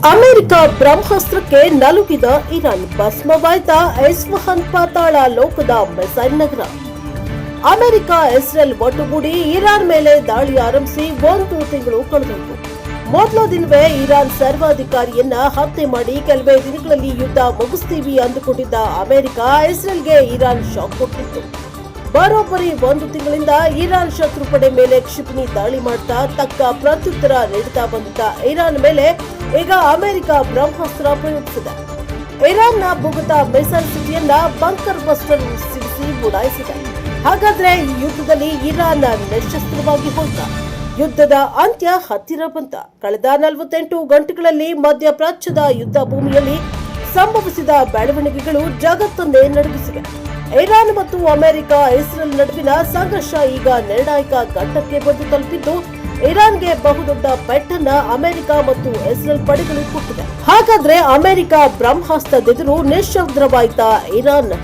America ಬ್ರಹ್ಮಾಸ್ತ್ರಕ್ಕೆ ನಲುಗಿದ Iran, ಭಸ್ಮವಾಯ್ತ ಎಸ್ಫಹಾನ್ ಪಾತಾಳ ಲೋಕದ missile ನಗರ. America Israel ಒಟ್ಟುಗೂಡಿ Iran ಮೇಲೆ ದಾಳಿ ಆರಂಭಿಸಿ 1 ತಿಂಗಳು ಕಳೆದೋಯ್ತು. ಮೊದಲ ದಿನವೇ ಇರಾನ್ ಸರ್ವಾಧಿಕಾರಿಯನ್ನ ಹತ್ಯೆ ಮಾಡಿ ಕೆಲವೇ ದಿನಗಳಲ್ಲಿ ಯುದ್ಧ ಮುಗಿಸ್ತೀವಿ ಅಂದುಕೊಂಡಿದ್ದ ಅಮೆರಿಕ ಇಸ್ರೇಲ್ಗೆ ಇರಾನ್ ಶಾಕ್ ಕೊಟ್ಟಿತ್ತು. ಬರೋಬ್ಬರಿ 1 ತಿಂಗಳಿಂದ ಇರಾನ್ ಶತ್ರು ಪಡೆ ಮೇಲೆ ಕ್ಷಿಪಣಿ ದಾಳಿ ಮಾಡ್ತಾ ತಕ್ಕ ಪ್ರತ್ಯುತ್ತರ ನೀಡುತ್ತಾ ಬಂದಿದ್ದ ಇರಾನ್ ಮೇಲೆ ಈಗ ಅಮೆರಿಕ ಬ್ರಹ್ಮಾಸ್ತ್ರ ಪ್ರಯೋಗಿಸಿದೆ. ಇರಾನ್ನ ಭೂಗತ ಮಿಸೈಲ್ ಸಿಟಿಯನ್ನ ಬಂಕರ್ ಬಸ್ಟರ್ ಸಿಡಿಸಿ ಉಡಾಯಿಸಿದೆ. ಹಾಗಾದ್ರೆ ಈ ಯುದ್ಧದಲ್ಲಿ ಇರಾನ್ ನಿಶಸ್ತ್ರವಾಗಿ ಹೋಯ್ತ? ಯುದ್ಧದ ಅಂತ್ಯ ಹತ್ತಿರ ಬಂತ. ಕಳೆದ 48 ಗಂಟೆಗಳಲ್ಲಿ ಮಧ್ಯಪ್ರಾಚ್ಯದ ಯುದ್ಧ ಭೂಮಿಯಲ್ಲಿ ಸಂಭವಿಸಿದ ಬೆಳವಣಿಗೆಗಳು ಜಗತ್ತನ್ನೇ ನಡುಗಿಸಿವೆ. ಇರಾನ್ ಮತ್ತು ಅಮೆರಿಕ ಇಸ್ರೇಲ್ ನಡುವಿನ ಸಂಘರ್ಷ ಈಗ ನಿರ್ಣಾಯಕ ಘಟ್ಟಕ್ಕೆ ಬಂದು ತಲುಪಿದ್ದು, ಇರಾನ್ಗೆ ಬಹುದೊಡ್ಡ ಪೆಟ್ಟನ್ನ ಅಮೆರಿಕ ಮತ್ತು ಇಸ್ರೇಲ್ ಪಡೆಗಳು ಕೊಟ್ಟಿದೆ. ಹಾಗಾದ್ರೆ ಅಮೆರಿಕ ಬ್ರಹ್ಮಾಸ್ತ್ರದೆದುರು ನಿಶ್ಶಬ್ದವಾಯ್ತಾ ಇರಾನ್?